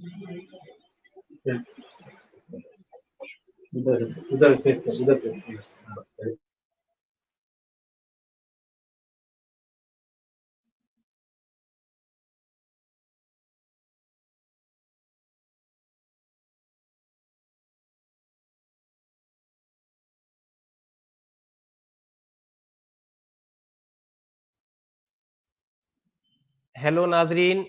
उधर फेस कर, उधर से। हेलो नाजरीन,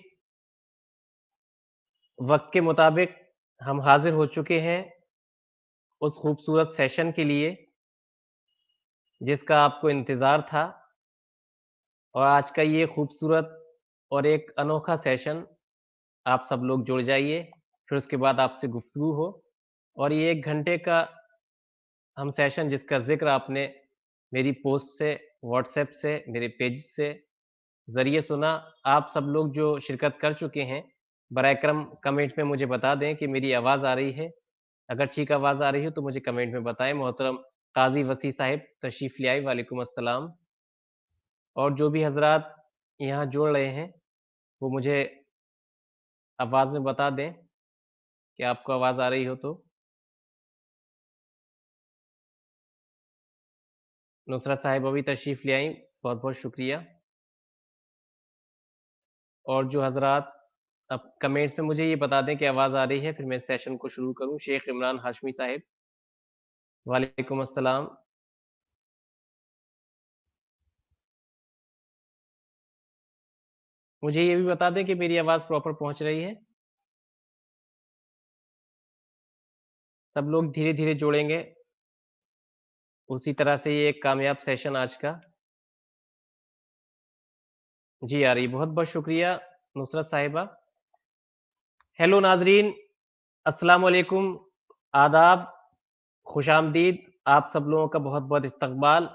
वक्त के मुताबिक हम हाजिर हो चुके हैं उस खूबसूरत सेशन के लिए जिसका आपको इंतज़ार था। और आज का ये खूबसूरत और एक अनोखा सेशन, आप सब लोग जुड़ जाइए, फिर उसके बाद आपसे गुफ्तगू हो। और ये 1 घंटे का हम सेशन जिसका ज़िक्र आपने मेरी पोस्ट से, व्हाट्सएप से, मेरे पेज से ज़रिए सुना, आप सब लोग जो शिरकत कर चुके हैं, बराए करम कमेंट में मुझे बता दें कि मेरी आवाज़ आ रही है। अगर ठीक आवाज़ आ रही हो तो मुझे कमेंट में बताएं। मोहतरम काजी वसी साहिब तशरीफ़ ले आए, वालेकुम अस्सलाम। और जो भी हजरात यहाँ जुड़ रहे हैं वो मुझे आवाज़ में बता दें कि आपको आवाज़ आ रही हो तो। नुसरत साहिब अभी तशरीफ़ ले आई, बहुत बहुत शुक्रिया। और जो हजरात अब कमेंट्स में मुझे ये बता दें कि आवाज़ आ रही है, फिर मैं सेशन को शुरू करूँ। शेख इमरान हाशमी साहिब, वालेकुम अस्सलाम। मुझे ये भी बता दें कि मेरी आवाज़ प्रॉपर पहुँच रही है। सब लोग धीरे धीरे जोड़ेंगे, उसी तरह से ये एक कामयाब सेशन आज का। जी आ रही, बहुत बहुत शुक्रिया नुसरत साहिबा। हेलो नाजरीन, अस्सलाम वालेकुम, आदाब, खुशामदीद, आप सब लोगों का बहुत बहुत इस्तकबाल।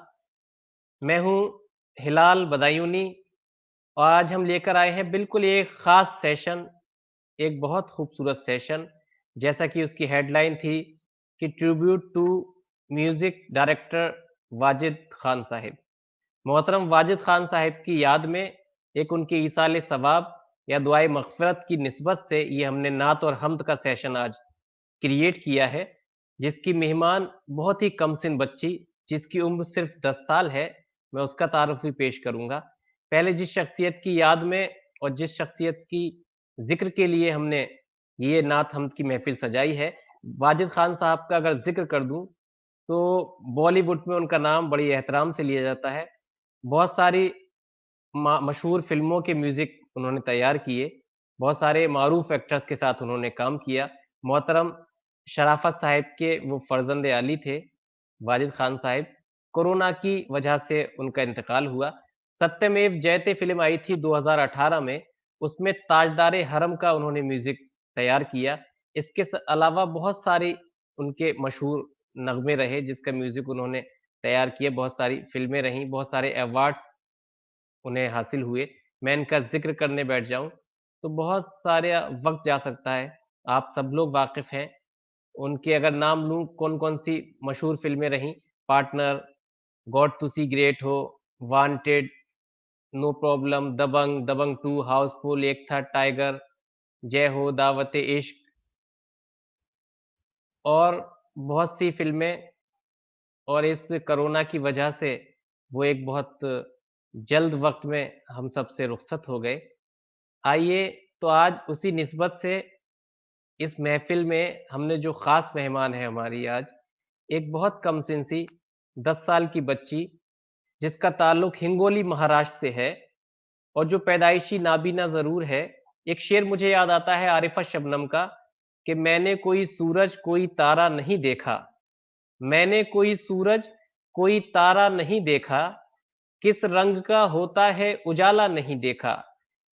मैं हूँ हिलाल बदायूनी और आज हम लेकर आए हैं बिल्कुल एक ख़ास सेशन, एक बहुत खूबसूरत सेशन। जैसा कि उसकी हेडलाइन थी कि tribute to music director Wajid Khan Sahib. मोहतरम वाजिद खान साहिब की याद में एक उनके ईसाले सवाब या दुआए मग़फ़िरत की निस्बत से ये हमने नात और हम्द का सेशन आज क्रिएट किया है, जिसकी मेहमान बहुत ही कम सिन बच्ची, जिसकी उम्र सिर्फ 10 साल है, मैं उसका तारुफ भी पेश करूंगा। पहले जिस शख्सियत की याद में और जिस शख्सियत की जिक्र के लिए हमने ये नात हमद की महफिल सजाई है, वाजिद खान साहब का अगर जिक्र कर दूं तो बॉलीवुड में उनका नाम बड़ी एहतराम से लिया जाता है। बहुत सारी मशहूर फिल्मों के म्यूजिक उन्होंने तैयार किए, बहुत सारे मारूफ एक्टर्स के साथ उन्होंने काम किया। मोहतरम शराफत साहिब के वो फर्जंद आली थे, वाजिद खान साहिब। कोरोना की वजह से उनका इंतकाल हुआ। सत्यमेव जयते फिल्म आई थी 2018 में, उसमें ताजदारे हरम का उन्होंने म्यूजिक तैयार किया। इसके अलावा बहुत सारी उनके मशहूर नगमे रहे जिसका म्यूजिक उन्होंने तैयार किया, बहुत सारी फिल्में रहीं, बहुत सारे अवार्ड्स उन्हें हासिल हुए। मैं इनका ज़िक्र करने बैठ जाऊँ, तो बहुत सारे वक़्त जा सकता है। आप सब लोग वाक़िफ़ हैं, उनके अगर नाम लूँ कौन-कौन सी मशहूर फ़िल्में रहीं, Partner, God Tussi Great Ho, Wanted, No Problem, Dabangg, Dabangg 2, Housefull, Ek Tha tiger, जय हो, दावत-ए-इश्क और बहुत सी फ़िल्में। और इस कोरोना की वजह से वो एक बहुत जल्द वक़्त में हम सबसे रुखसत हो गए। आइए, तो आज उसी निस्बत से इस महफ़िल में हमने जो ख़ास मेहमान है हमारी आज, एक बहुत कमसिन सी 10 साल की बच्ची जिसका ताल्लुक हिंगोली महाराष्ट्र से है और जो पैदाइशी नाबीना ज़रूर है। एक शेर मुझे याद आता है आरिफ़ा शबनम का कि मैंने कोई सूरज कोई तारा नहीं देखा, मैंने कोई सूरज कोई तारा नहीं देखा, किस रंग का होता है उजाला नहीं देखा।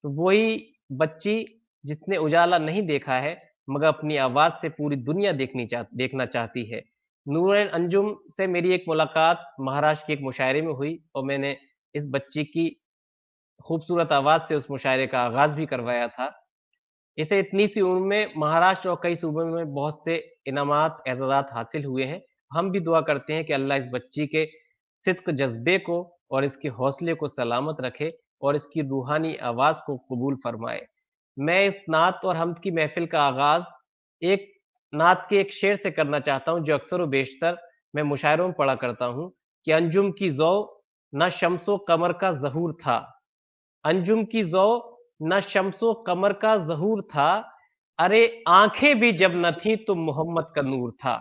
तो वही बच्ची जिसने उजाला नहीं देखा है मगर अपनी आवाज़ से पूरी दुनिया देखना चाहती है। नूर अंजुम से मेरी एक मुलाकात महाराष्ट्र के एक मुशायरे में हुई और मैंने इस बच्ची की खूबसूरत आवाज़ से उस मुशायरे का आगाज़ भी करवाया था। इसे इतनी सी उम्र में महाराष्ट्र और कई सूबों में बहुत से इनामात, एज़ाज़ात हासिल हुए हैं। हम भी दुआ करते हैं कि अल्लाह इस बच्ची के सिद्क़ जज़्बे को और इसके हौसले को सलामत रखे और इसकी रूहानी आवाज़ को कबूल फ़रमाए। मैं इस नात और हमद की महफिल का आगाज एक नात के एक शेर से करना चाहता हूं, जो अक्सर व बेशतर मैं मुशायरों में पढ़ा करता हूं कि अंजुम की जौ न शम्सो कमर का जहूर था। अंजुम की जौ न शम्सो कमर का जहूर था। अरे आंखें भी जब न थी तो मोहम्मद का नूर था।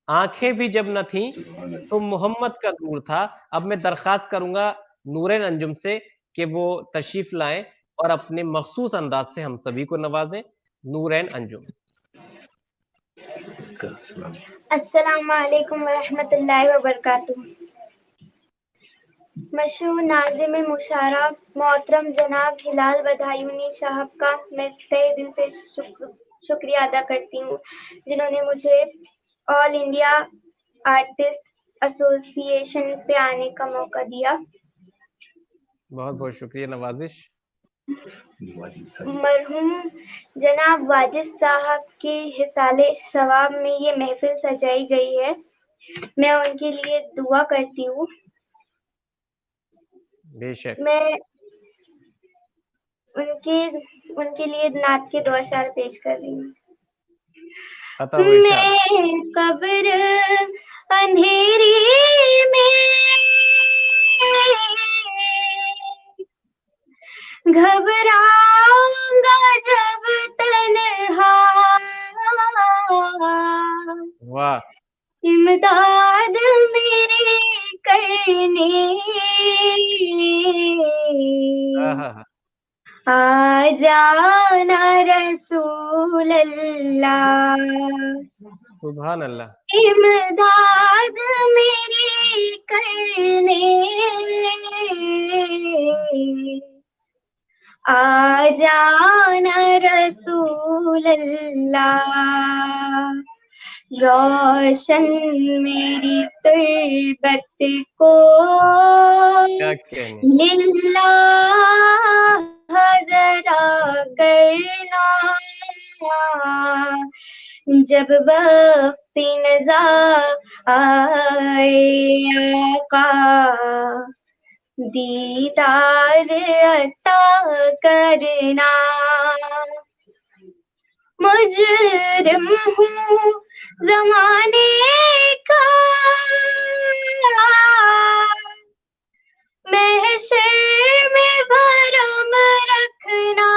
आंखें भी जब न थी तो मोहम्मद का नूर था। अब मैं दरख्वास्त करूंगा नूरैन अंजुम से कि वो तशरीफ लाएं और अपने मखसूस अंदाज से हम सभी को नवाजें। नूरैन अंजुम। अस्सलाम वालेकुम वरहमतुल्लाहि वबरकातुहू। मशहूर नाज़िम मुशायरा मोहतरम जनाब हिलाल बदायूनी साहब का मैं तहे दिल से शुक्रिया अदा करती हूँ, जिन्होंने मुझे ऑल इंडिया आर्टिस्ट एसोसिएशन से आने का मौका दिया। बहुत बहुत शुक्रिया नवाजिश। मरहूम जनाब वाजिद साहब के हिसाले सवाब में ये महफिल सजाई गई है, मैं उनके लिए दुआ करती हूँ। बेशक। मैं उनके लिए नात के 2 अशआर पेश कर रही हूँ। अता हुए इरशाद। मैं कब्र अंधेरी में घबराऊंगा जब तन्हा, वाह। इमदाद मेरी करने आहा। आ जाना रसूल अल्लाह, सुभान अल्लाह। इमदाद मेरी करने आ जाना रसूल अल्लाह, रोशन मेरी तुर्बत को क्या कहने। लिल्लाह जरा करना, जब वक्त नज़ा आए आका, दीदार अता करना। मुजरिम हूँ ज़माने का, महशर में भरम रखना,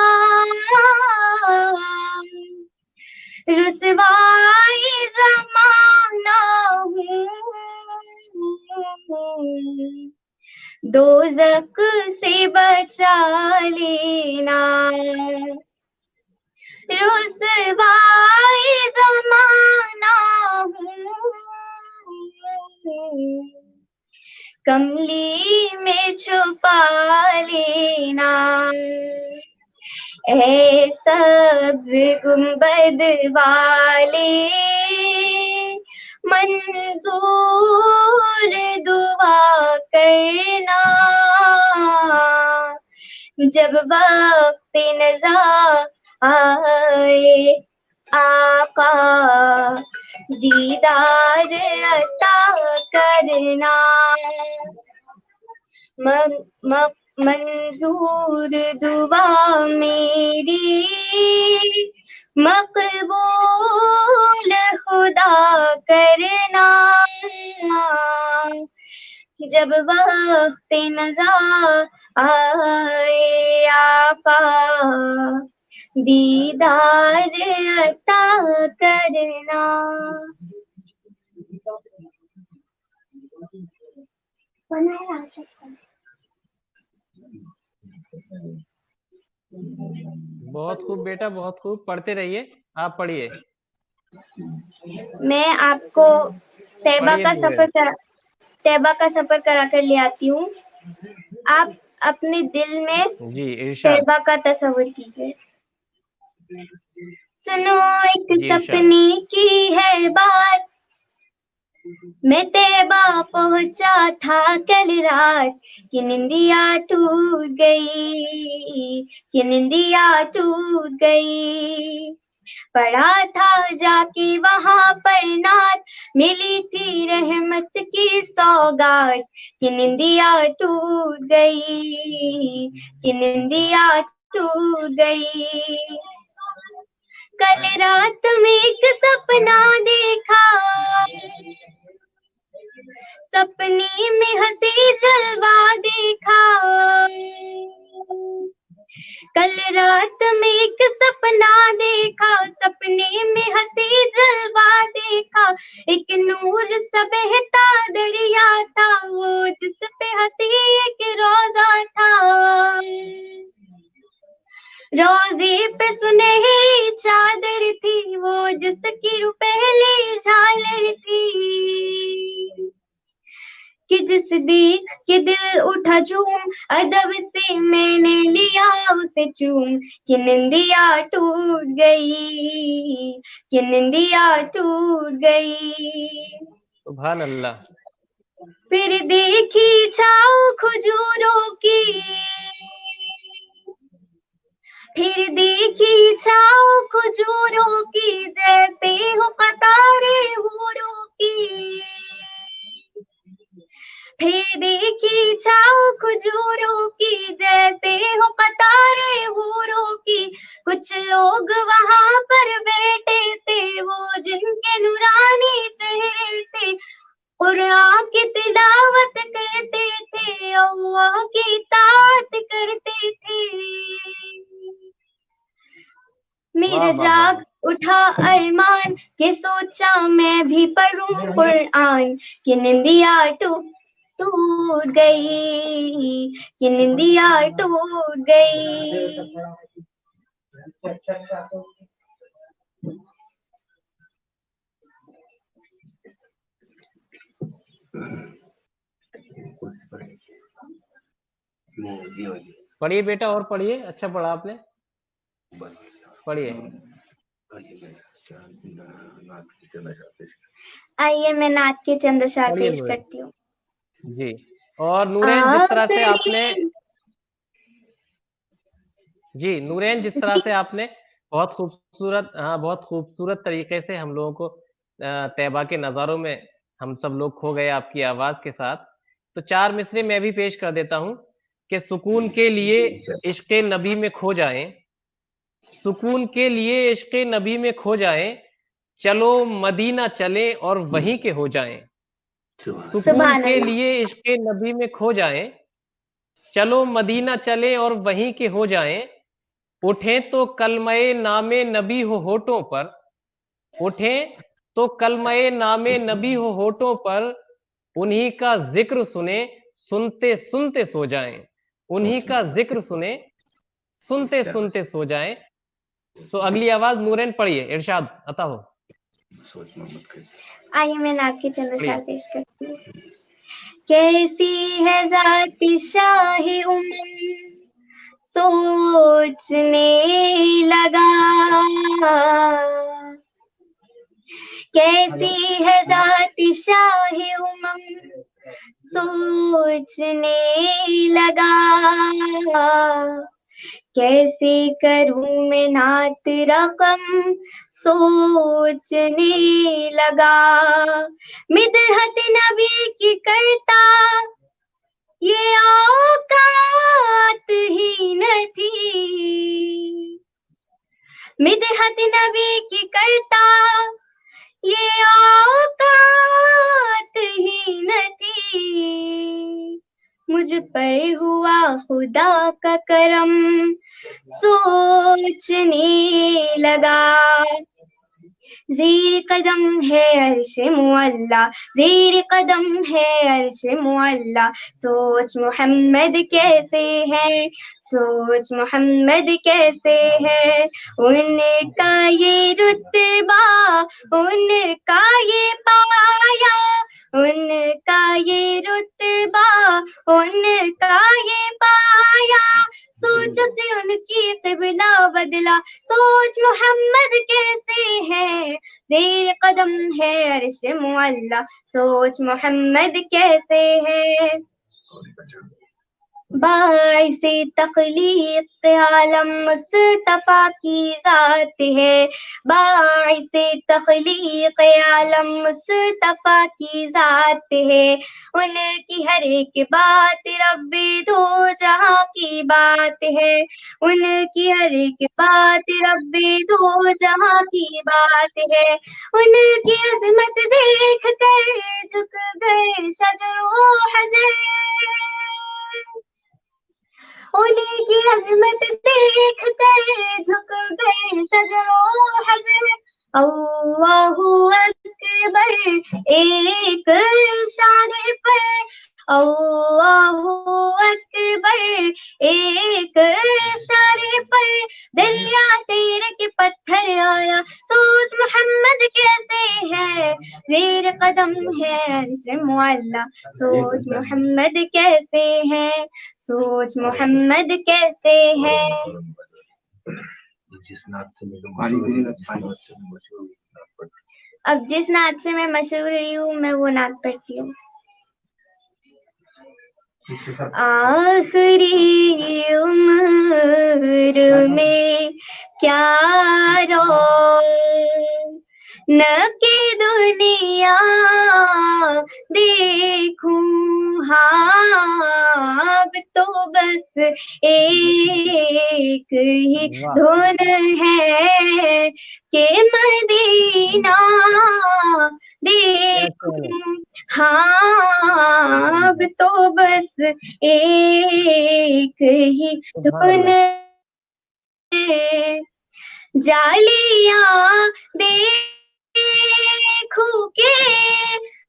रुसवाई ज़माना हूँ, दोज़ख से बचा लेना, रुसवाई ज़माना हूँ, कमली में छुपा लेना। ऐ सब्ज़ गुंबद वाले मंजूर दुआ करना, जब वक्त नज़ा आए आका, दीदार अता करना। मंजूर दुआ मेरी मकबूल खुदा करना, जब वक्त नज़ा आए आका, दीदार अता करना। बहुत खूब बेटा, बहुत खूब। पढ़ते रहिए। आप पढ़िए। मैं आपको तैबा पढ़िए का नूरैन। सफर करा कर ले आती हूँ। आप अपने दिल में जी इरशाद। तैबा का तस्वुर कीजिए। सुनो एक जी इरशाद। सपने की है बात, मैं तैबा पहुंचा था कल रात, कि निंदिया टूट गई, कि निंदिया टूट गई। पढ़ा था जाके वहां पर नात, मिली थी रहमत की सौगात, कि निंदिया टूट गई, कि निंदिया टूट गई। कल रात में एक सपना देखा, सपने में हंसी जलवा देखा। कल रात में एक सपना देखा, सपने में हंसी जलवा देखा। एक नूर सा बहता दरिया था, वो जिस पे हंसी एक रोजा था। रोजे पे सुनहरी चादर थी, वो जिसकी रुपहली झालर थी। कि जिस देख के दिल उठा झूम, अदब से मैंने लिया उसे चूम। कि निंदिया टूट गई, कि निंदिया टूट गई। सुभान अल्लाह। फिर देखी छाँव खजूरों की, फिर देखी छाँव खजूरों की, जैसे हो कतारे हूरों की। फिर देखी छाँव खजूरों की, जैसे हो कतारे हूरों की। कुछ लोग वहाँ पर बैठे थे, वो जिनके नूरानी चेहरे थे। कुरान की तिलावत करते थे, अल्लाह की इताअत करते थे। मेरा वाह वाह वाह। जाग उठा अरमान, के सोचा मैं भी पढ़ूं कुरान। कि निंदिया टूट गई, कि निंदिया टूट गई। पढ़िए बेटा, और पढ़िए, अच्छा पढ़ा आपने, पढ़िए। आइए मैं नात के चंद अशआर पढ़िए पेश नूरैन करती हूँ। जी। और नूरैन, जिस तरह से आपने, जी नूरैन, जिस तरह से आपने बहुत खूबसूरत, हाँ बहुत खूबसूरत तरीके से हम लोगों को तैबा के नज़ारों में हम सब लोग खो गए आपकी आवाज़ के साथ। तो 4 मिसरे मैं भी पेश कर देता हूँ कि सुकून के लिए इश्क़ नबी में खो जाएं, सुकून के लिए इश्क़ नबी में खो जाएं, चलो मदीना चलें और वहीं के हो जाएं। सुकून सुभान के अल्लाह। लिए इश्क़ नबी में खो जाएं, चलो मदीना चलें और वहीं के हो जाएं। उठें तो कलमे नामे नबी हो होठों पर, उठें तो कलमे नामे नबी हो होठों पर, उन्हीं का जिक्र सुने सुनते सुनते सो जाएं, उन्हीं का जिक्र सुने सुनते सुनते सो जाएं। तो अगली आवाज नूरैन पढ़िए, इरशाद अता हो। आइए मैं नात के चंद पढ़िए। अशआर पेश करती हूँ। कैसी है ज़ात शाही उमर, सोचने लगा। कैसी है ज़ात शाही उमर, सोचने लगा। कैसे करूं मैं नात रकम, सोचने लगा। मिदहत नबी की करता, ये औकात ही न थी। मिदहत नबी की करता, ये औकात ही न थी। मुझ पर हुआ खुदा का करम, सोचने लगा। ज़ेर कदम है अर्श मुअल्ला, ज़ेर कदम है अर्श मुअल्ला। सोच मोहम्मद कैसे है, सोच मोहम्मद कैसे है। उनका ये रुतबा, उनका ये पाया, उनका ये रुतबा, उनका ये पाया। सोच से उनकी क़िबला बदला, सोच मोहम्मद कैसे है। ज़ेर कदम है अर्श मुअल्ला, सोच मोहम्मद कैसे है। बाइसे तख्लीक आलम मुस्तफा की जात है, बाइसे तख्लीक आलम मुस्तफा की जात है। उनकी हर एक बात रब्बे दो जहां की बात है, उनकी हर एक बात रब्बे दो जहां की बात है। उनकी अजमत देख कर झुक गए शजरो हजर, उनकी अजमत देख कर झुक गए सजरो हजर। अल्लाहु अकबर एक इशारे पर, अल्लाहु अकबर एक इशारे पर, दरिया तेरे के पत्थर आया सोच मोहम्मद कैसे है, जेर कदम है अर्श मुअल्ला सोच मोहम्मद कैसे है, सोच मोहम्मद कैसे है। जिस नात से मैं मशहूर अब जिस नात से मैं मशहूर हुई हूँ मैं वो नात पढ़ती हूँ। आखिरी उम्र में क्या न की दुनिया देखूं, हाँ अब तो बस एक ही धुन है कि मदीना देखूं, हाँ अब तो बस एक ही धुन है। जालियां देखूं के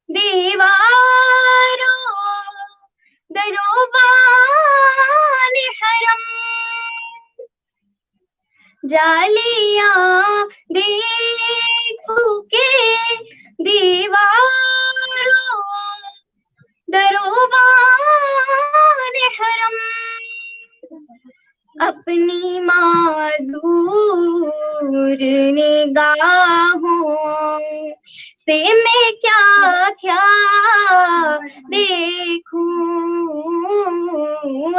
दीवारों दरोबान हरम, जालियां देखूं के दीवारों दरोबान हरम, अपनी माज़ूर निगाहों से मैं क्या क्या देखूं,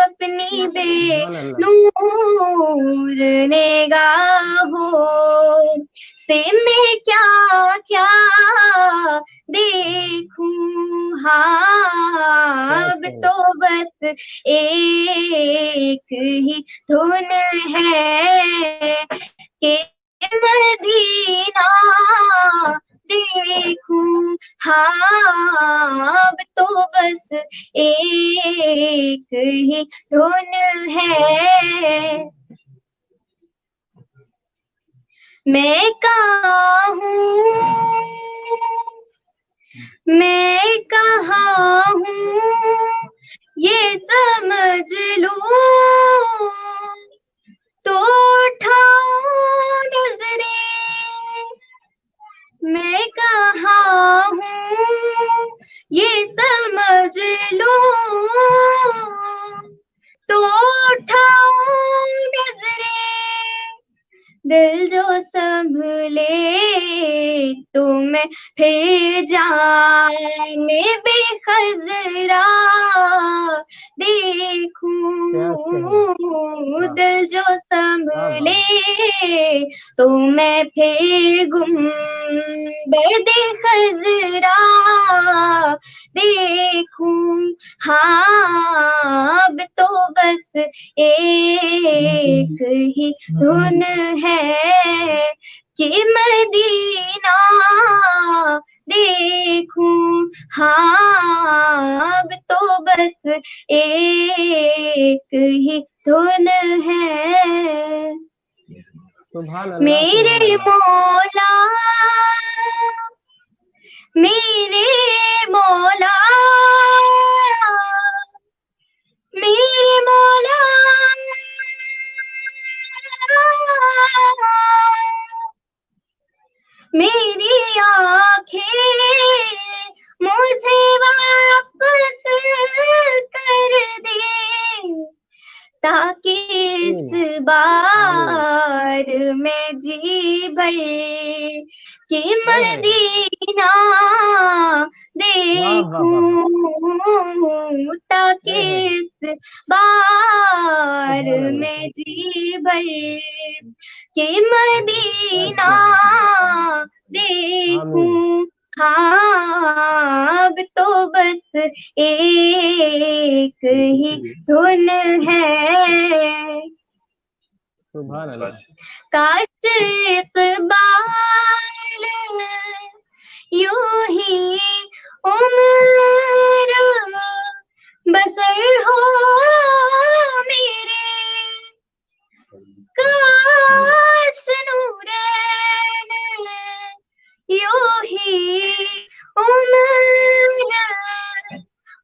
अपनी बेनूर निगाहों से मैं क्या क्या देखूं, हाँ अब तो बस एक ही धुन है कि मदीना देखूं, हाँ अब तो बस एक ही धुन है। मैं कहाँ हूँ, मैं कहाँ हूँ ये समझ लूं तो उठाऊं नजरें, मैं कहाँ हूँ ये समझ लूं तो उठाऊं नजरें, दिल जो संभले तो मैं फिर जाने बेखजरा देखूं, दिल जो संभले तो मैं फिर गुंबदे खजरा देखूं, हाँ अब तो बस एक ही धुन है कि मदीना देखूं, हाँ अब तो बस एक ही धुन है। मेरे मौला मेरे मौला मेरे मौला मेरी आँखें मुझे वापस कर दे, ताकि इस बार मैं जी भर कि है, मदीना वाह वाह वाह वाह, देखूं ताकि है, इस बार सुभान अल्लाह, में जी भर कि मदीना आमीन, देखूं। हाँ अब तो बस एक ही धुन है, सुभान अल्लाह, काश इकबाल यूं ही उम्र बसर हो मेरे, काश नूरैन यूं ही उम्र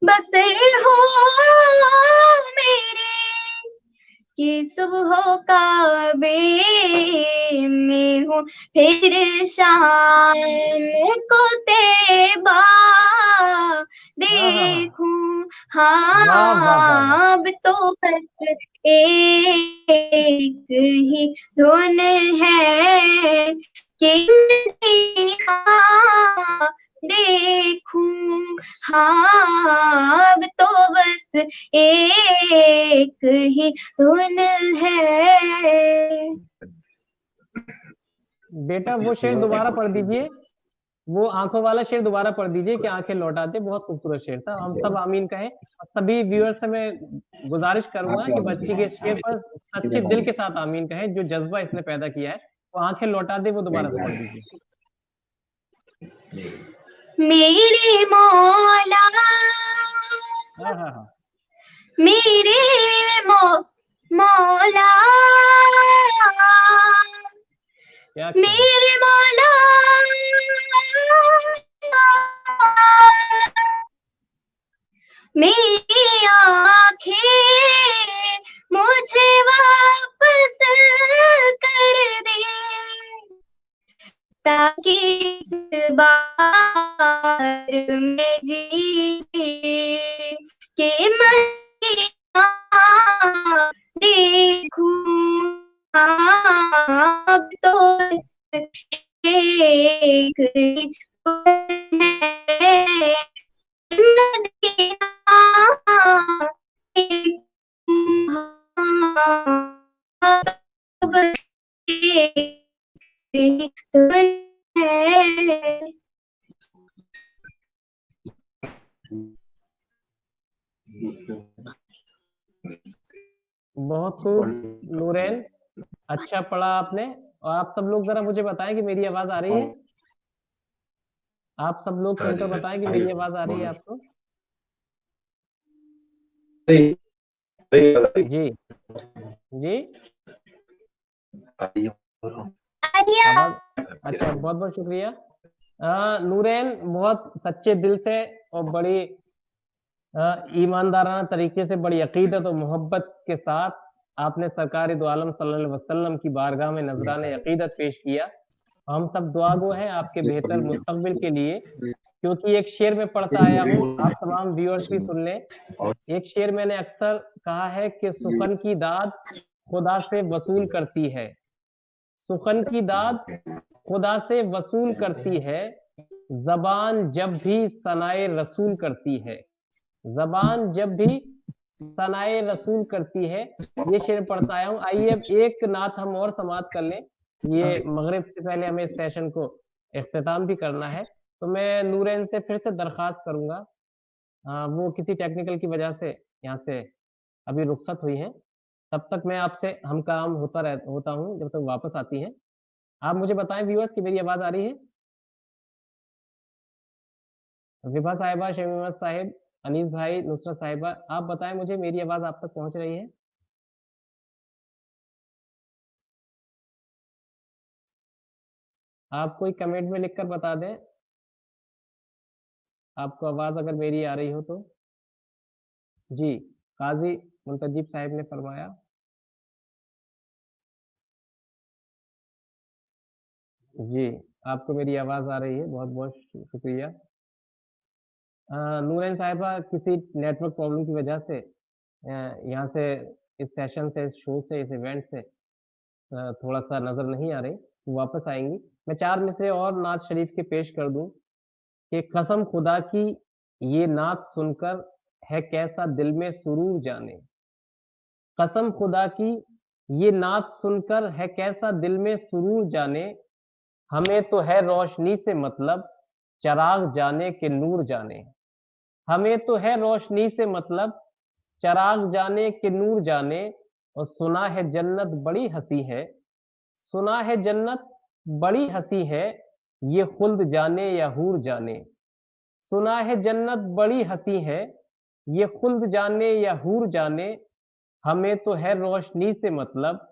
बसर हो मेरे, कि सुबह काबे में हूँ फिर शाम को तैबा देखूं। वाह वाह वाह वाह, हाँ अब तो बस एक ही धुन है कि मदीना देखूं। हाँ अब तो बस एक ही धुन है। बेटा वो शेर दोबारा पढ़ दीजिए, वो आंखों वाला शेर दोबारा पढ़ दीजिए कि आंखें लौटाते, बहुत खूबसूरत शेर था, हम सब आमीन कहें। और सभी व्यूअर्स से मैं गुजारिश करूंगा कि बच्ची के शेर पर सच्चे दिल के साथ आमीन कहें, जो जज्बा इसने पैदा किया है, वो आंखें लौटा दे, वो दोबारा से पढ़ दीजिए। मेरे मौला हाँ हाँ हाँ, मेरे मौला क्या क्या है, मेरे मौला मेरी आँखें मुझे वापस कर दे, ताकि इस बार में जी के मदीना देखूं। अब तो बस एक ही है, मदीना देखूं। अब तो बस एक ही है। बहुत खूब नूरैन, अच्छा पढ़ा आपने। और आप सब लोग जरा मुझे बताएं कि मेरी आवाज आ रही है, आप सब लोग सुनकर बताएं कि मेरी आवाज आ रही है आपको। जी जी, आवाज, अच्छा, बहुत बहुत शुक्रिया। नूरैन, बहुत सच्चे दिल से और बड़ी ईमानदाराना तरीके से, बड़ी अकीदत और मोहब्बत के साथ आपने सरकार दो आलम सल्लल्लाहु अलैहि वसल्लम की बारगाह में नजराने अकीदत पेश किया। हम सब दुआगो हैं आपके बेहतर मुस्तकबिल के लिए, क्योंकि एक शेर में पढ़ता आया हूँ, आप तमाम व्यूअर्स भी सुन लें। एक शेर मैंने अक्सर कहा है कि सुखन की दाद खुदा से वसूल करती है, सुखन की दाद खुदा से वसूल करती है, जबान जब भी सनाए रसूल करती है, जबान जब भी सनाए रसूल करती है। ये शेर पढ़ता आया हूँ। आइए अब एक नात हम और समाप्त कर लें, ये मगरिब से पहले हमें इस सेशन को इख्तिताम भी करना है। तो मैं नूरैन से फिर से दरख्वास्त करूंगा, वो किसी टेक्निकल की वजह से यहाँ से अभी रुखसत हुई हैं, तब तक मैं आपसे हम काम होता हूँ जब तक वापस आती हैं। आप मुझे बताएं व्यूअर्स कि मेरी आवाज आ रही है। विभा साहिबा, शमीम साहिब, अनीस भाई, नुसरत साहिबा, आप बताएं मुझे मेरी आवाज आप तक पहुंच रही है। आप कोई कमेंट में लिखकर बता दें आपको आवाज अगर मेरी आ रही हो तो। जी, काजी मुंतजिब साहिब ने फरमाया जी, आपको मेरी आवाज आ रही है, बहुत बहुत शुक्रिया। नूरैन साहिबा किसी नेटवर्क प्रॉब्लम की वजह से यहाँ से, इस सेशन से, इस शो से, इस इवेंट से थोड़ा सा नजर नहीं आ रही, वो वापस आएंगी। मैं 4 मिसरे और नात शरीफ के पेश कर दूं कि कसम खुदा की ये नात सुनकर है कैसा दिल में सुरूर जाने। कसम खुदा की ये नात सुनकर है कैसा दिल में सुरूर जाने। हमें तो है रोशनी से मतलब, चराग जाने के नूर जाने। हमें तो है रोशनी से मतलब, चराग जाने के नूर जाने। और सुना है जन्नत बड़ी हंसी है, सुना है जन्नत बड़ी हंसी है, ये खुल्द जाने या हूर जाने। सुना है जन्नत बड़ी हंसी है, ये खुल्द जाने या हूर जाने। हमें तो है रोशनी से मतलब,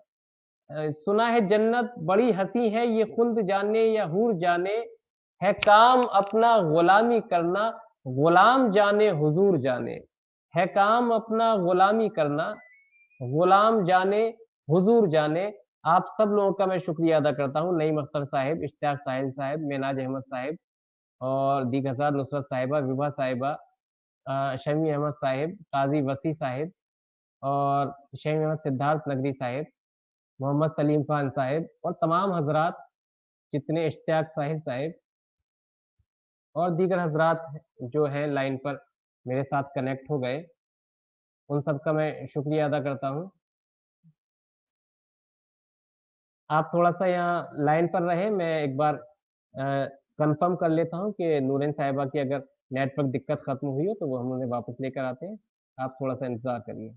सुना है जन्नत बड़ी हंसी है, ये खुल्द जाने या हूर जाने। है काम अपना गुलामी करना, गुलाम जाने हुजूर जाने। है काम अपना गुलामी करना, गुलाम जाने हुजूर जाने। आप सब लोगों का मैं शुक्रिया अदा करता हूँ। नईम अख्तर साहिब, इश्तियाक साहिल साहिब, मेनाज अहमद साहिब और दीगरजार नुसरत साहिबा, विभा साहिबा, शमी अहमद साहिब, काजी वसी साहिब और शमी अहमद सिद्धार्थ नगरी साहिब, मोहम्मद सलीम खान साहिब और तमाम हजरात जितने इश्तियाक साहिल साहिब और दीगर हजरात जो हैं लाइन पर मेरे साथ कनेक्ट हो गए, उन सबका मैं शुक्रिया अदा करता हूँ। आप थोड़ा सा यहाँ लाइन पर रहे, मैं एक बार कंफर्म कर लेता हूँ कि नूरन साहिबा की अगर नेटवर्क दिक्कत खत्म हुई हो तो वो हम उन्हें वापस लेकर आते हैं। आप थोड़ा सा इंतजार करिए।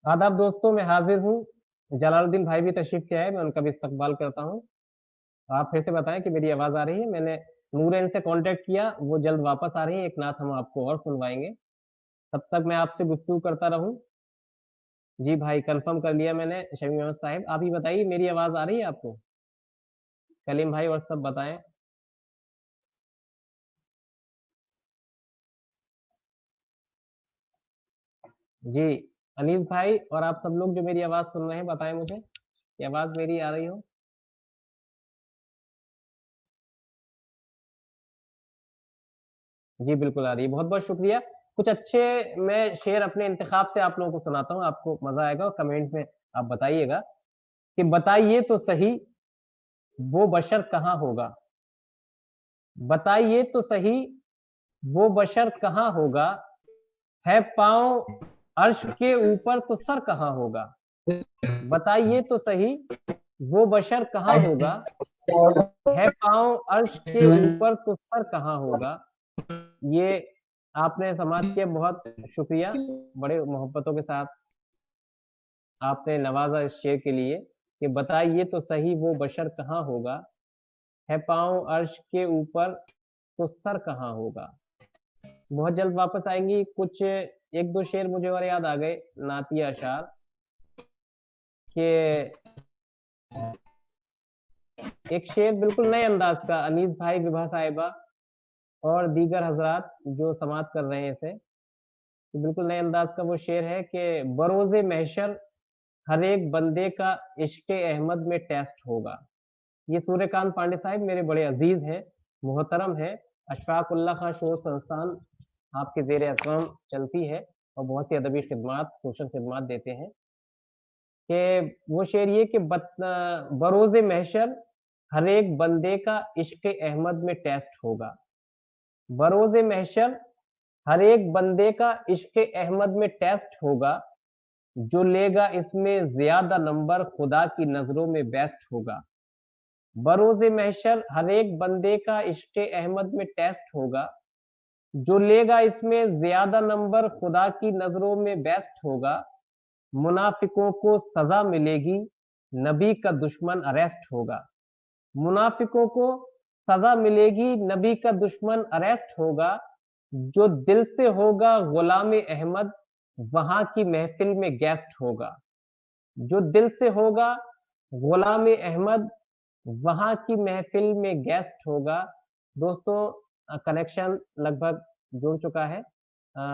आदाब दोस्तों, मैं हाजिर हूँ। जलालुद्दीन भाई भी तशरीफ ले आए, मैं उनका भी इस्तकबाल करता हूँ। आप फिर से बताएं कि मेरी आवाज़ आ रही है। मैंने नूरन से कांटेक्ट किया, वो जल्द वापस आ रही है। एक नात हम आपको और सुनवाएंगे, तब तक मैं आपसे गुफ्तगू करता रहूं। जी भाई, कंफर्म कर लिया मैंने। शमी अहमद साहिब, आप ही बताइए मेरी आवाज़ आ रही है आपको? कलीम भाई और सब बताएं। जी अनीस भाई और आप सब लोग जो मेरी आवाज़ सुन रहे हैं, बताएं मुझे कि आवाज़ मेरी आ रही हो। जी बिल्कुल आ रही है, बहुत बहुत शुक्रिया। कुछ अच्छे मैं शेर अपने इंतखाब से आप लोगों को सुनाता हूँ, आपको मजा आएगा और कमेंट में आप बताइएगा कि बताइए तो सही वो बशर कहाँ होगा। बताइए तो सही वो बशर कहाँ होगा। है पांव अर्श के ऊपर तो सर कहाँ होगा। बताइए तो सही वो बशर कहाँ होगा। है पांव अर्श के ऊपर तो सर कहाँ होगा। ये आपने समाप्त किया, बहुत शुक्रिया। बड़े मोहब्बतों के साथ आपने नवाजा इस शेर के लिए कि बताइए तो सही वो बशर कहाँ होगा। है पांव अर्श के ऊपर तो सर कहाँ होगा। बहुत जल्द वापस आएंगी। कुछ एक दो शेर मुझे और याद आ गए, नातिया अशार के। एक शेर बिल्कुल नए अंदाज का, अनीस भाई, विभा साहिबा और दीगर हजरात जो समाप्त कर रहे हैं इसे, तो बिल्कुल नए अंदाज का वो शेर है कि बरोज़े महशर हर एक बंदे का इश्क अहमद में टेस्ट होगा। ये सूर्यकांत पांडे साहब मेरे बड़े अजीज हैं, मोहतरम है। अशफाक उल्लाह खां शोध संस्थान आपके जेर अहतमाम चलती है और बहुत सी अदबी खिदमात, सोशल खिदमात देते हैं। कि वो शेर ये कि बरोज़े महशर हर एक बंदे का इश्क अहमद में टेस्ट होगा। बरोज़े महशर हर एक बंदे का इश्क अहमद में टेस्ट होगा। जो लेगा इसमें ज्यादा नंबर खुदा की नजरों में बेस्ट होगा। बरोज़े महशर हर एक बंदे का इश्क अहमद में टेस्ट होगा। जो लेगा इसमें ज्यादा नंबर खुदा की नजरों में बेस्ट होगा। मुनाफिकों को सजा मिलेगी, नबी का दुश्मन अरेस्ट होगा। मुनाफिकों को सजा मिलेगी, नबी का दुश्मन अरेस्ट होगा। जो दिल से होगा गुलाम अहमद, वहां की महफिल में गेस्ट होगा। जो दिल से होगा गुलाम अहमद, वहां की महफिल में गेस्ट होगा। दोस्तों कनेक्शन लगभग जुड़ चुका है।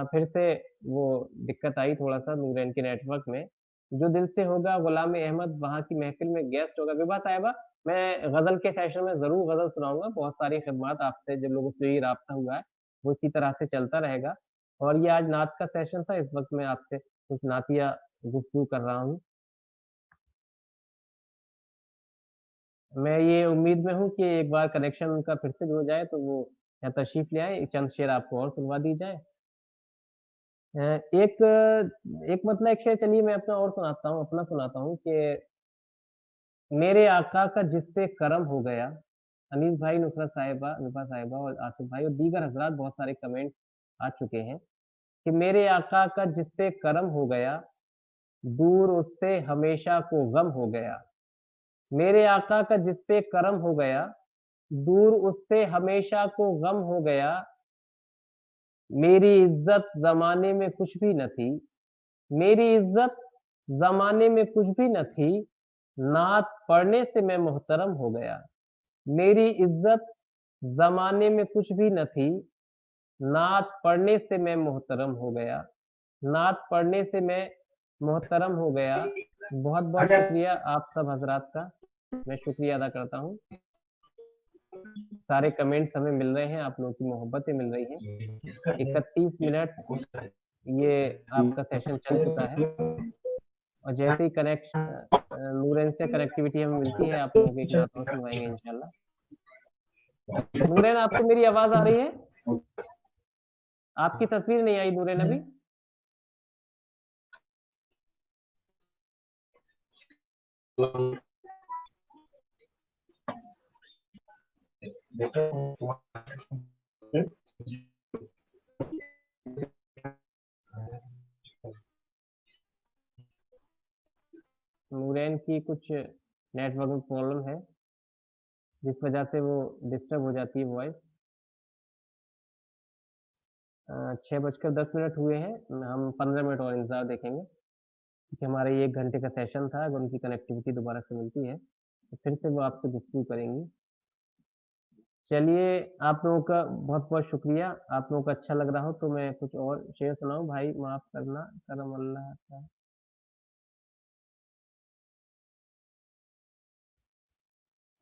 फिर से वो दिक्कत आई थोड़ा सा नूरैन के नेटवर्क में। जो दिल से होगा गुलाम अहमद, वहां की महफिल में गेस्ट होगा। विभा साहिबा, मैं गजल के सेशन में जरूर गजल सुनाऊंगा। बहुत सारी खिदमत आपसे जब लोगों से ये राब्ता हुआ है वो इसी तरह से चलता रहेगा। और ये आज नात का सेशन था, इस वक्त मैं आपसे कुछ नातिया गुफ्तगू कर रहा हूँ। मैं ये उम्मीद में हूँ कि एक बार कनेक्शन उनका फिर से जुड़ जाए तो वो यहाँ तशरीफ ले आए, चंद शेर आपको और सुनवा दी जाए। एक एक मतलब एक शेर, चलिए मैं अपना और सुनाता हूँ, अपना सुनाता हूँ कि मेरे आका का जिस पे करम हो गया। अनीस भाई, नुसरत साहिबा, विभा साहिबा और आसिफ भाई और दीगर हजरात, बहुत सारे कमेंट आ चुके हैं कि मेरे आका का जिस पे करम हो गया, दूर उससे हमेशा को गम हो गया। मेरे आका का जिस पे करम हो गया, दूर उससे हमेशा को गम हो गया। मेरी इज्जत जमाने में कुछ भी न थी, मेरी इज्जत जमाने में कुछ भी न थी, नात पढ़ने से मैं मोहतरम हो गया। मेरी इज्जत जमाने में कुछ भी न थी, नात पढ़ने से मैं मोहतरम हो गया। नात पढ़ने से मैं मोहतरम हो गया। बहुत बहुत शुक्रिया आप सब हजरात का, मैं शुक्रिया अदा करता हूँ। सारे कमेंट्स हमें मिल रहे हैं, आप लोगों की मोहब्बतें मिल रही हैं। 31 मिनट ये आपका सेशन चल चुका है और जैसे ही नूरन से कनेक्टिविटी हमें मिलती है आप लोगों को एक नात और सुनवाएंगे इंशाल्लाह। नूरन, आपको मेरी आवाज आ रही है? आपकी तस्वीर नहीं आई नूरन अभी। नूरैन की कुछ नेटवर्क में प्रॉब्लम है जिस वजह से वो डिस्टर्ब हो जाती है वॉइस। 6:10 हुए हैं, हम 15 मिनट और इंतजार देखेंगे क्योंकि हमारा ये 1 घंटे का सेशन था। अगर उनकी कनेक्टिविटी दोबारा से मिलती है तो फिर से वो आपसे गुफ्तगू करेंगी। चलिए, आप लोगों का बहुत बहुत शुक्रिया। आप लोगों को अच्छा लग रहा हो तो मैं कुछ और शेयर सुनाऊं। भाई माफ करना, करम अल्लाह का।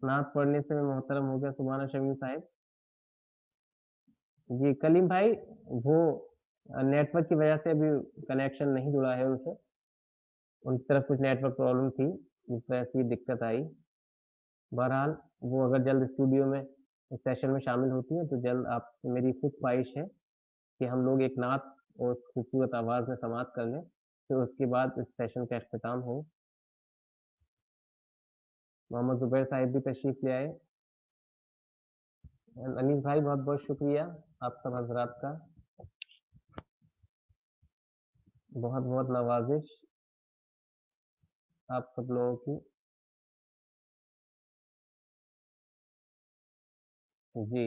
नात पढ़ने से मैं मोहतरम हो गया, सुभाना शमीम साहिब जी। कलीम भाई, वो नेटवर्क की वजह से अभी कनेक्शन नहीं जुड़ा है उनसे, उनकी तरफ कुछ नेटवर्क प्रॉब्लम थी जिस वजह से ये दिक्कत आई। बहरहाल वो अगर जल्द स्टूडियो में इस सेशन में शामिल होती हैं तो जल्द आपसे मेरी खुद ख्वाहिश है कि हम लोग एक नात और खूबसूरत आवाज़ में समाप्त कर लें, फिर उसके बाद इस सेशन का अख्तिताम हो। मोहम्मद जुबैर साहिब भी तशरीफ ले आए। अनीस भाई, बहुत बहुत शुक्रिया आप सब हजरात का, बहुत बहुत नवाजिश आप सब लोगों की जी।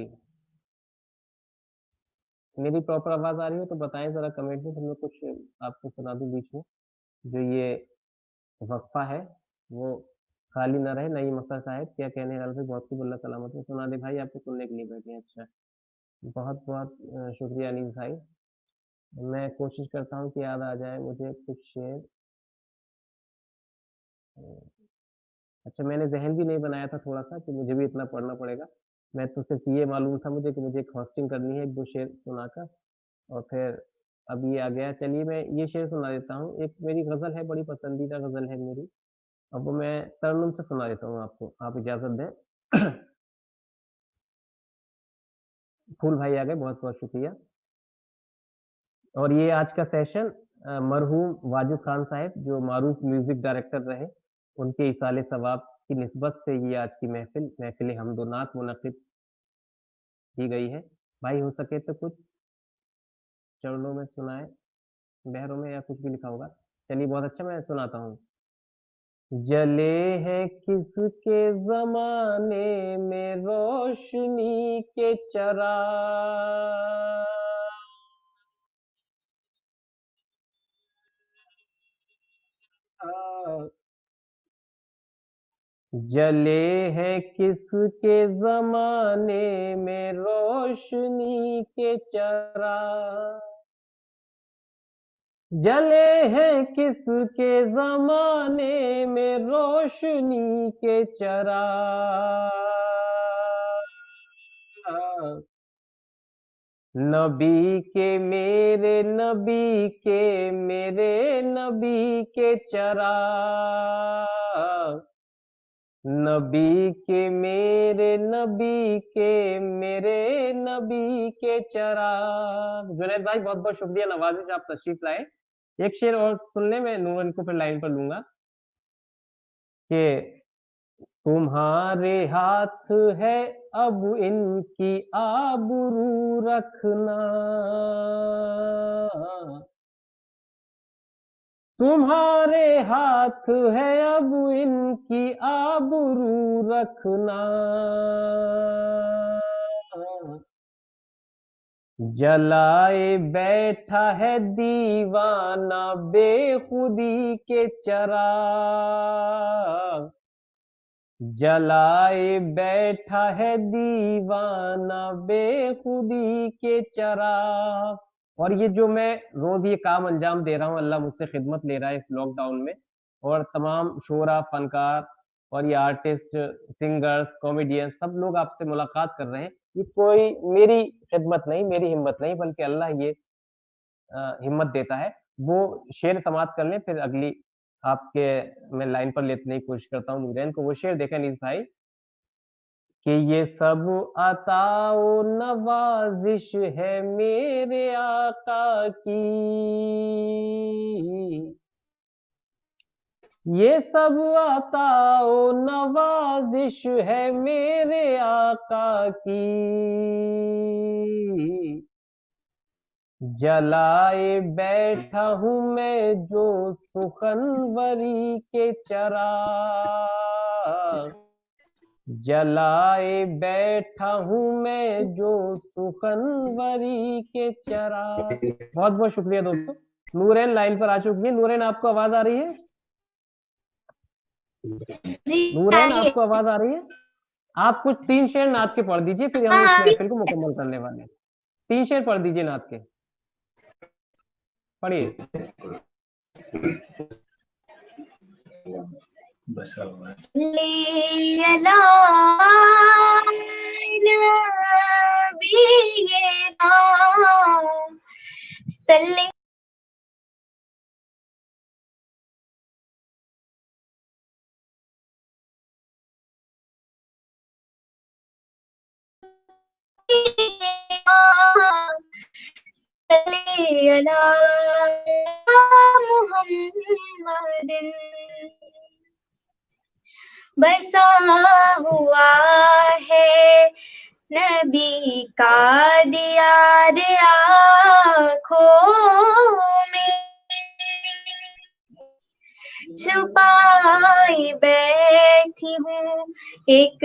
मेरी प्रॉपर आवाज़ आ रही हो तो बताएं ज़रा कमेंट में, तो मैं कुछ आपको सुना दूं बीच में। जो ये वक्फा है वो खाली ना रहे। नईम अख्तर साहब, क्या कहने वाले थे, बहुत खूब, अल्लाह सलामत में सुना दे। भाई आपको सुनने के लिए बैठे हैं, अच्छा। बहुत बहुत शुक्रिया अनीस भाई। मैं कोशिश करता हूँ कि याद आ जाए मुझे कुछ शेर। अच्छा, मैंने जहन भी नहीं बनाया था थोड़ा सा कि मुझे भी इतना पढ़ना पड़ेगा। मैं तो सिर्फ ये मालूम था मुझे कि मुझे एक होस्टिंग करनी है एक दो शेर सुनाकर, और फिर अब ये आ गया। चलिए मैं ये शेर सुना देता हूँ। एक मेरी गज़ल है, बड़ी पसंदीदा गज़ल है मेरी, अब वो मैं तरन्नुम से सुना देता हूँ आपको, आप इजाज़त दें। फूल भाई आ गए, बहुत बहुत शुक्रिया। और ये आज का सेशन मरहूम वाजिद खान साहब, जो मारूफ म्यूजिक डायरेक्टर रहे, उनके इसाले सवाब की निस्बत से ये आज की महफिल हमदो नात मुनक़िद की गई है। भाई हो सके तो कुछ चरणों में सुनाए, बहरों में, या कुछ भी लिखा होगा। चलिए बहुत अच्छा, मैं सुनाता हूँ। जले हैं किसके जमाने में रोशनी के चिराग, जले हैं किसके जमाने में रोशनी के चिराग, जले हैं किसके जमाने में रोशनी के चिराग, नबी के मेरे नबी के चिराग, नबी के मेरे नबी के चिराग। जुनैद भाई बहुत बहुत शुक्रिया, नवाजिश आप तशरीफ लाए। एक शेर और सुन ले, मैं नूरन को फिर लाइन पर लूंगा कि तुम्हारे हाथ है अब इनकी आबरू रखना, तुम्हारे हाथ है अब इनकी आबरू रखना, जलाए बैठा है दीवाना बेखुदी के चिराग, जलाए बैठा है दीवाना बेखुदी के चिराग। और ये जो मैं रोज ये काम अंजाम दे रहा हूँ, अल्लाह मुझसे खिदमत ले रहा है इस लॉकडाउन में, और तमाम शोरा फनकार और ये आर्टिस्ट, सिंगर्स, कॉमेडियंस, सब लोग आपसे मुलाकात कर रहे हैं। ये कोई मेरी खिदमत नहीं, मेरी हिम्मत नहीं, बल्कि अल्लाह ये हिम्मत देता है। वो शेर समाप्त कर लें, फिर अगली आपके मैं लाइन पर लेने की कोशिश करता हूँ नूरैन को। वो शेर देखें अनीस भाई कि ये सब अताओ नवाजिश है मेरे आका की, ये सब अताओ नवाजिश है मेरे आका की, जलाए बैठा हूँ मैं जो सुखनवरी के चिराग, जलाए बैठा हूँ मैं जो सुखनवरी के चिराग। बहुत बहुत शुक्रिया दोस्तों। नूरैन लाइन पर आ चुकी है। नूरैन, आपको आवाज आ रही है? जी नूरैन, आइए। आपको आवाज आ रही है? आप कुछ 3 शेर नात के पढ़ दीजिए, फिर हम इस हाँ महफिल को मुकम्मल करने वाले हैं। 3 शेर पढ़ दीजिए नात के, पढ़िए। बस आवाज ले अला नबीना सल्ले सल्ले अला मुहम्मदिन, बसा हुआ है नबी का दियार आँखों में, छुपाई बैठी हूँ एक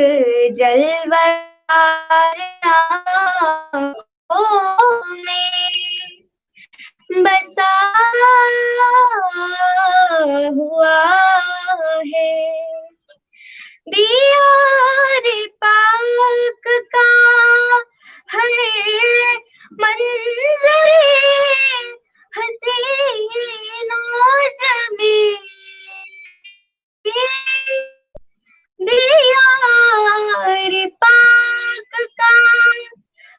जलवार आँखों में, बसा हुआ है दियार पाक का हर मंजरे हसीनो जमी, दियार पाक का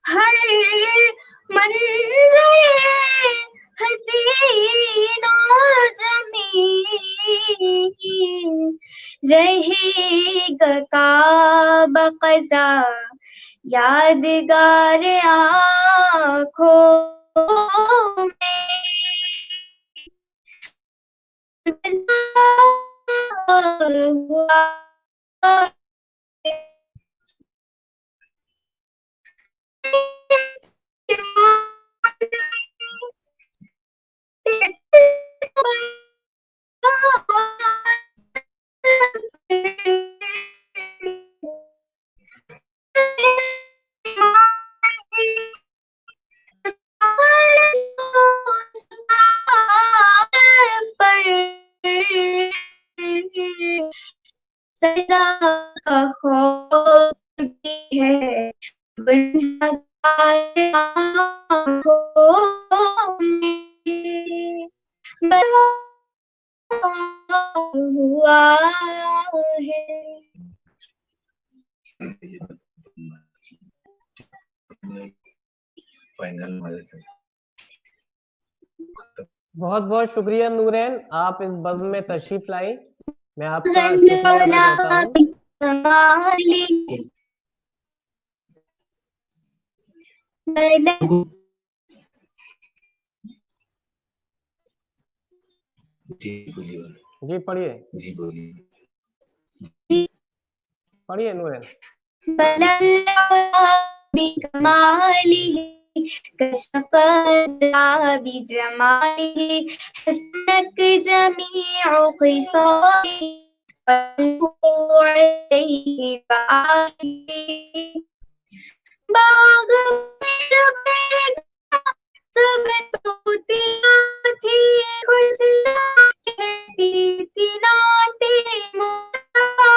हर मंजरे हसीनो जमी, रहेगा काबा क़ज़ा यादगार आँखों में, हुआ का खौफ भी है, बंधा आँखों में बड़ा हुआ है। फाइनल बहुत बहुत शुक्रिया नूरैन, आप इस बज़्म में तशरीफ लाई, मैं आपका शुक्रिया अदा करता हूँ। जी बोलिए। जी पढ़िए, जी बोलिए। पढ़िए नूरैन। कशफ बिजमालिही हसनक जमीउ खिसालिही अलैहि बालिही बाग में सब तूतियां थी, खुशियां कहती थी नाते मुस्तफा।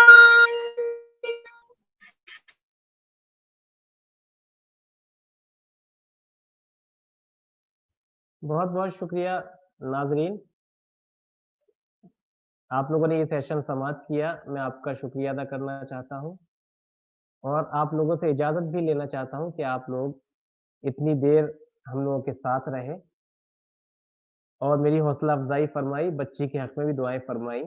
बहुत बहुत शुक्रिया नाजरीन, आप लोगों ने ये सेशन समाप्त किया, मैं आपका शुक्रिया अदा करना चाहता हूँ और आप लोगों से इजाज़त भी लेना चाहता हूँ कि आप लोग इतनी देर हम लोगों के साथ रहे और मेरी हौसला अफजाई फरमाई, बच्ची के हक में भी दुआएं फरमाई।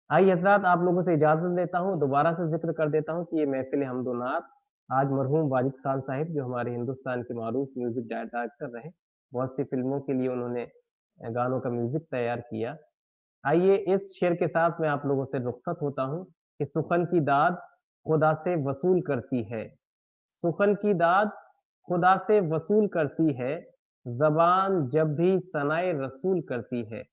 आइए हज़रात, आप लोगों से इजाज़त लेता हूँ, दोबारा से जिक्र कर देता हूँ कि ये महफिल हम्द व नात आज मरहूम वाजिद खान साहिब, जो हमारे हिंदुस्तान के मारूफ म्यूज़िक डायरेक्टर रहे, बहुत सी फिल्मों के लिए उन्होंने गानों का म्यूज़िक तैयार किया। आइए इस शेर के साथ मैं आप लोगों से रुखसत होता हूँ कि सुखन की दाद खुदा से वसूल करती है, सुखन की दाद खुदा से वसूल करती है, ज़बान जब भी सनाए रसूल करती है।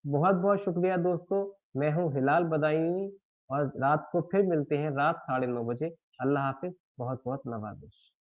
बहुत बहुत शुक्रिया दोस्तों, मैं हूँ हिलाल बदायूनी और रात को फिर मिलते हैं रात 9:30 बजे। अल्लाह हाफिज़, बहुत बहुत नवाज़िश।